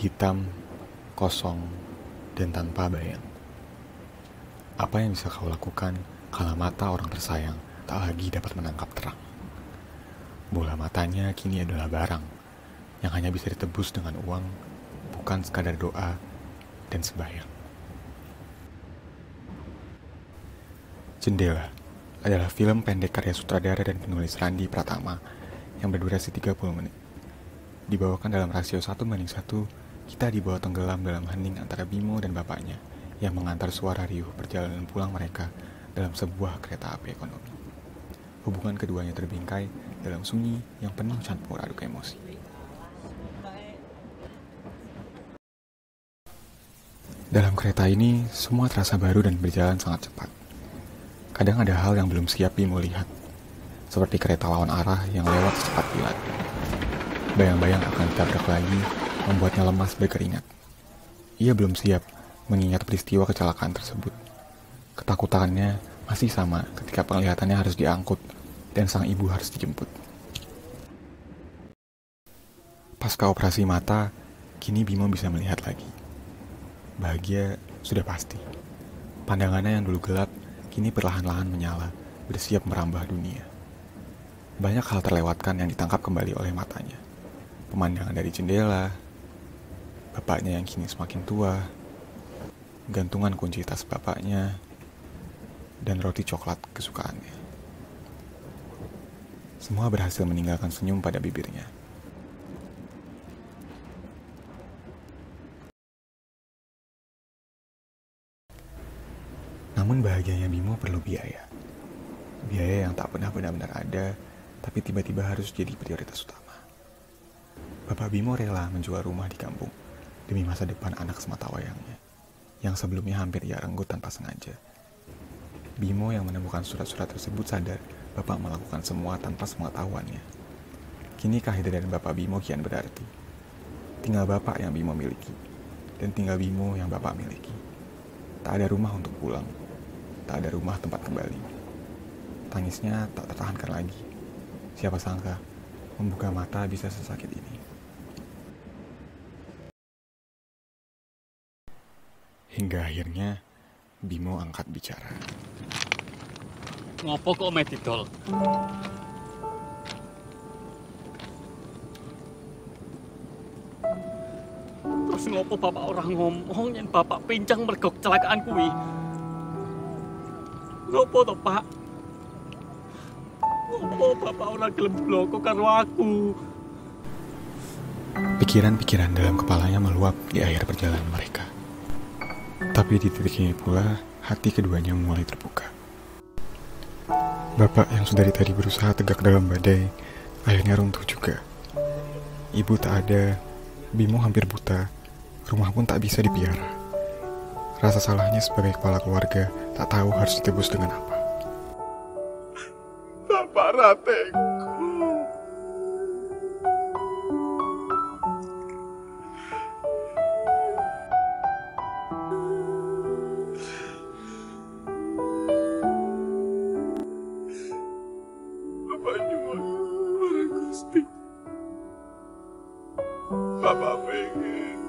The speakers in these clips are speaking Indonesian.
hitam, kosong, dan tanpa bayang. Apa yang bisa kau lakukan kala mata orang tersayang tak lagi dapat menangkap terang? Bola matanya kini adalah barang yang hanya bisa ditebus dengan uang, bukan sekadar doa dan sembahyang. Jendela adalah film pendek karya sutradara dan penulis Randi Pratama yang berdurasi 30 menit. Dibawakan dalam rasio 1:1, kita dibawa tenggelam dalam hening antara Bimo dan bapaknya yang mengantar suara riuh perjalanan pulang mereka dalam sebuah kereta api ekonomi. Hubungan keduanya terbingkai dalam sunyi yang penuh campur aduk emosi. Dalam kereta ini, semua terasa baru dan berjalan sangat cepat. Kadang ada hal yang belum siap Bimo lihat, seperti kereta lawan arah yang lewat secepat kilat. Bayang-bayang akan ditabrak lagi, membuatnya lemas berkeringat. Ia belum siap mengingat peristiwa kecelakaan tersebut. Ketakutannya masih sama ketika penglihatannya harus diangkut dan sang ibu harus dijemput. Pasca operasi mata, kini Bimo bisa melihat lagi. Bahagia sudah pasti. Pandangannya yang dulu gelap, kini perlahan-lahan menyala, bersiap merambah dunia. Banyak hal terlewatkan yang ditangkap kembali oleh matanya. Pemandangan dari jendela, bapaknya yang kini semakin tua, gantungan kunci tas bapaknya, dan roti coklat kesukaannya. Semua berhasil meninggalkan senyum pada bibirnya. Namun bahagianya Bimo perlu biaya. Biaya yang tak pernah benar-benar ada, tapi tiba-tiba harus jadi prioritas utama. Bapak Bimo rela menjual rumah di kampung demi masa depan anak sematawayangnya, yang sebelumnya hampir ia renggut tanpa sengaja. Bimo yang menemukan surat-surat tersebut sadar Bapak melakukan semua tanpa sepengetahuannya. Kini kehadiran Bapak Bimo kian berarti. Tinggal Bapak yang Bimo miliki, dan tinggal Bimo yang Bapak miliki. Tak ada rumah untuk pulang, tak ada rumah tempat kembali. Tangisnya tak tertahankan lagi. Siapa sangka, membuka mata bisa sesakit ini. Hingga akhirnya, Bimo angkat bicara. Ngopo kok medidol? Terus ngopo bapak orang ngomong yang bapak pincang mergo kecelakaan kuwi? Ngopo to, Pak? Ngopo bapak orang gelem bloko karo aku? Pikiran-pikiran dalam kepalanya meluap di akhir perjalanan mereka. Tapi di titik ini pula, hati keduanya mulai terbuka. Bapak yang sudah dari tadi berusaha tegak dalam badai, akhirnya runtuh juga. Ibu tak ada, Bimo hampir buta, rumah pun tak bisa dipiara. Rasa salahnya sebagai kepala keluarga tak tahu harus ditebus dengan apa. Bapak Ratengku. Bapak nyuwun marang Gusti. Bapak pengen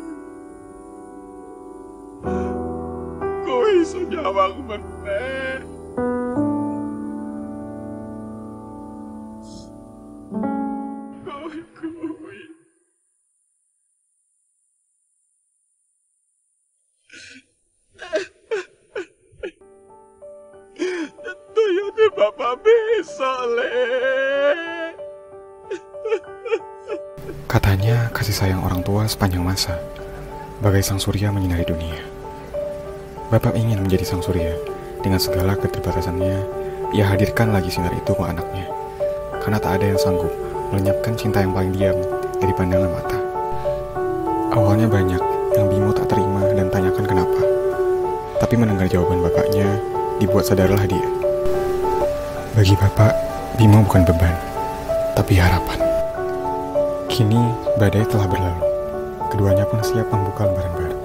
kowe iso nyawang meneh. Kowe. Toyone Bapak besok, Le. Katanya kasih sayang orang tua sepanjang masa, bagai sang surya menyinari dunia. Bapak ingin menjadi sang surya, dengan segala keterbatasannya, ia hadirkan lagi sinar itu ke anaknya. Karena tak ada yang sanggup melenyapkan cinta yang paling diam dari pandangan mata. Awalnya banyak yang Bimo tak terima dan tanyakan kenapa. Tapi mendengar jawaban bapaknya, dibuat sadarlah dia. Bagi bapak, Bimo bukan beban, tapi harapan. Kini, badai telah berlalu. Keduanya pun siap membuka lembaran baru.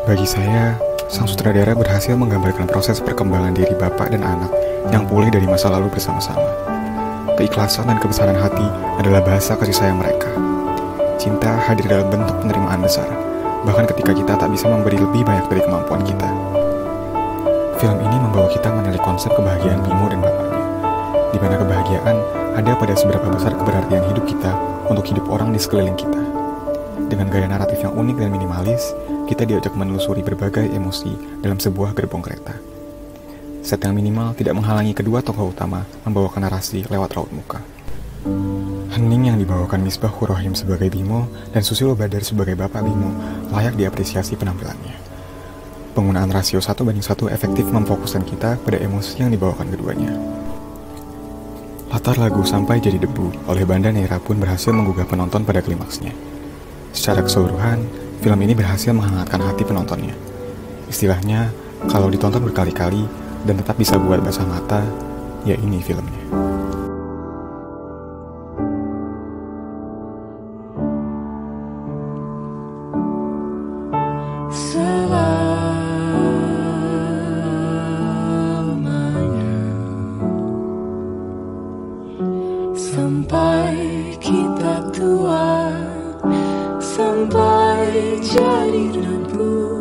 Bagi saya, sang sutradara berhasil menggambarkan proses perkembangan diri bapak dan anak yang pulih dari masa lalu bersama-sama. Keikhlasan dan kebesaran hati adalah bahasa kasih sayang mereka. Cinta hadir dalam bentuk penerimaan besar, bahkan ketika kita tak bisa memberi lebih banyak dari kemampuan kita. Film ini membawa kita menilik konsep kebahagiaan Bimo dan bapaknya, di mana kebahagiaan ada pada seberapa besar keberartian hidup kita untuk hidup orang di sekeliling kita. Dengan gaya naratif yang unik dan minimalis, kita diajak menelusuri berbagai emosi dalam sebuah gerbong kereta. Set yang minimal tidak menghalangi kedua tokoh utama membawakan narasi lewat raut muka. Hening yang dibawakan Misbah Hurrohim sebagai Bimo dan Susilo Badar sebagai Bapak Bimo layak diapresiasi penampilannya. Penggunaan rasio 1:1 efektif memfokuskan kita pada emosi yang dibawakan keduanya. Latar lagu Sampai Jadi Debu oleh Banda Neira pun berhasil menggugah penonton pada klimaksnya. Secara keseluruhan, film ini berhasil menghangatkan hati penontonnya. Istilahnya, kalau ditonton berkali-kali dan tetap bisa buat basah mata, ya ini filmnya. Sampai kita tua, sampai jadi debu.